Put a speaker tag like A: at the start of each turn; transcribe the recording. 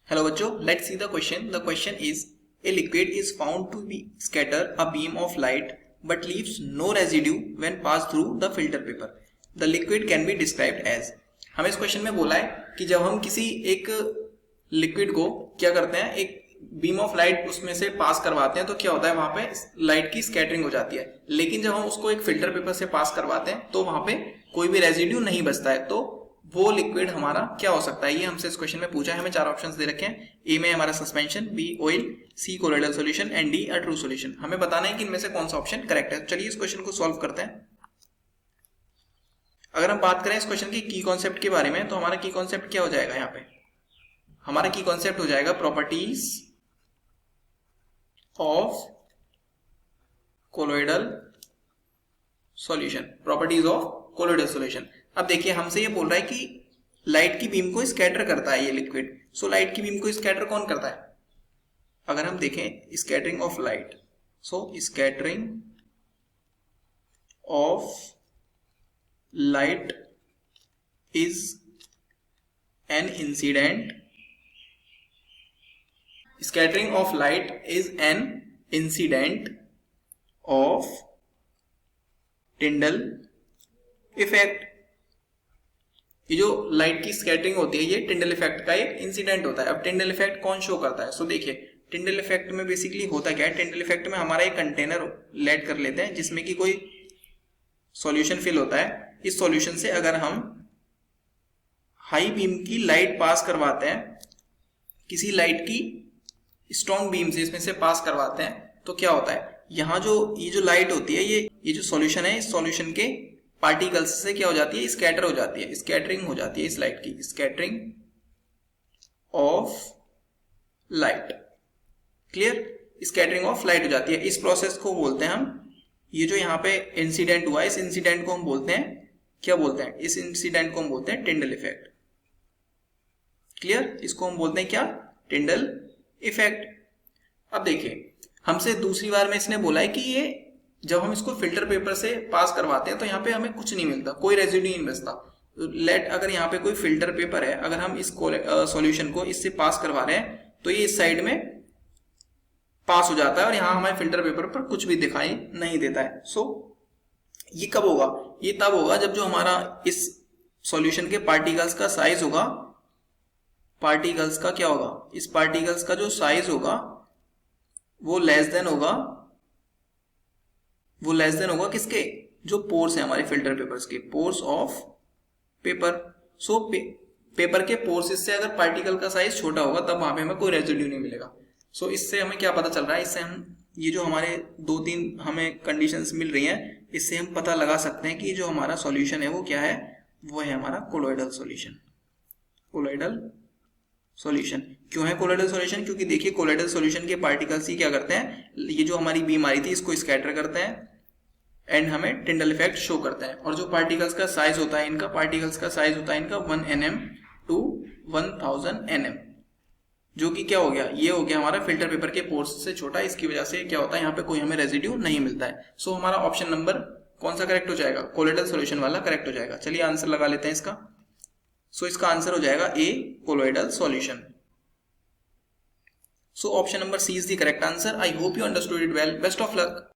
A: Hello बच्चों, let's see the question. The question is a liquid is found to be scatter a beam of light but leaves no residue when passed through the filter paper. The liquid can be described as. हमें इस question में बोला है कि जब हम किसी एक लिक्विड को क्या करते हैं, एक बीम ऑफ लाइट उसमें से पास करवाते हैं तो क्या होता है, वहां पे लाइट की स्कैटरिंग हो जाती है। लेकिन जब हम उसको एक फिल्टर पेपर से पास करवाते हैं तो वहां पे कोई भी रेजिड्यू नहीं बचता है। तो वो लिक्विड हमारा क्या हो सकता है, ये हमसे इस क्वेश्चन में पूछा है। हमें चार ऑप्शंस दे रखे हैं। ए में हमारा suspension, B oil, C colloidal solution and D a true solution. हमें बताना है कि इनमें से कौन सा ऑप्शन करेक्ट है। चलिए इस क्वेश्चन को सॉल्व करते हैं। अगर हम बात करें इस क्वेश्चन की कॉन्सेप्ट के बारे में, तो हमारा की कॉन्सेप्ट क्या हो जाएगा, यहाँ पे हमारा की कॉन्सेप्ट हो जाएगा properties of colloidal solution. Properties of colloidal solution. अब देखिए हमसे ये बोल रहा है कि लाइट की बीम को स्कैटर करता है ये लिक्विड। सो लाइट की बीम को स्कैटर कौन करता है? अगर हम देखें scattering of light, so scattering of light is an incident. Scattering of light is an incident of Tyndall effect. ये जो लाइट की स्कैटरिंग होती है ये टिंडल इफेक्ट का एक इंसिडेंट होता है। अब टिंडल इफेक्ट कौन शो करता है? सो देखिए टिंडल इफेक्ट में बेसिकली होता क्या है, टिंडल इफेक्ट में हमारा एक कंटेनर लेट कर लेते हैं जिसमें कि कोई सॉल्यूशन फिल होता है। इस सॉल्यूशन से अगर हम हाई बीम की लाइट पास करवाते हैं, किसी लाइट की स्ट्रॉन्ग बीम से इसमें से पास करवाते हैं, तो क्या होता है, यहाँ ये जो लाइट होती है ये जो सॉल्यूशन है, इस सॉल्यूशन के पार्टिकल्स से क्या हो जाती है, स्कैटर हो जाती है, स्कैटरिंग हो जाती है इस लाइट की, scattering of light. Clear? Scattering of light हो जाती है। इस प्रोसेस को बोलते हैं हम, ये जो यहाँ पे इंसिडेंट हुआ है इस इंसिडेंट को हम बोलते हैं, क्या बोलते हैं, इस इंसिडेंट को हम बोलते हैं टिंडल इफेक्ट। क्लियर? इसको हम बोलते हैं क्या, टिंडल इफेक्ट। अब देखिए हमसे दूसरी बार में इसने बोला है कि ये जब हम इसको फिल्टर पेपर से पास करवाते हैं तो यहाँ पे हमें कुछ नहीं मिलता, कोई रेजिड्यू नहीं बचता। लेट अगर यहाँ पे कोई फिल्टर पेपर है, अगर हम इस सॉल्यूशन को इससे पास करवा रहे हैं तो ये इस साइड में पास हो जाता है और यहाँ हमारे फिल्टर पेपर पर कुछ भी दिखाई नहीं देता है। सो ये कब होगा, ये तब होगा जब जो हमारा इस सॉल्यूशन के पार्टिकल्स का साइज होगा, पार्टिकल्स का क्या होगा, इस पार्टिकल्स का जो साइज होगा वो लेस देन होगा किसके, जो पोर्स है हमारे फिल्टर पेपर्स के, pores of paper. So paper के पोर्स से अगर पार्टिकल का साइज छोटा होगा तब वहां पे हमें कोई रेजिड्यू नहीं मिलेगा। सो इससे हमें क्या पता चल रहा है, इससे हम ये जो हमारे दो तीन हमें कंडीशंस मिल रही हैं, इससे हम पता लगा सकते हैं कि जो हमारा सॉल्यूशन है वो क्या है, वो है हमारा कोलोइडल सॉल्यूशन। कोलोइडल सॉल्यूशन क्यों है कोलोइडल सॉल्यूशन? क्योंकि देखिए कोलोइडल सॉल्यूशन के पार्टिकल्स ही क्या करते हैं, ये जो हमारी बीम आ रही थी इसको स्कैटर करते हैं एंड हमें टिंडल इफेक्ट शो करता है। और जो पार्टिकल्स का साइज होता है इनका, पार्टिकल्स का साइज होता है इनका 1 nm टू 1000 nm, जो कि क्या हो गया, ये हो गया हमारा फिल्टर पेपर के पोर्स से छोटा। इसकी वजह से क्या होता है, यहाँ पे कोई हमें रेजिड्यू नहीं मिलता है। सो हमारा ऑप्शन नंबर कौन सा करेक्ट हो जाएगा, कोलोइडल सॉल्यूशन वाला करेक्ट हो जाएगा। चलिए आंसर लगा लेते हैं इसका। सो इसका आंसर हो जाएगा A, colloidal solution. So option number C is the correct answer. I hope you understood it well. Best of luck.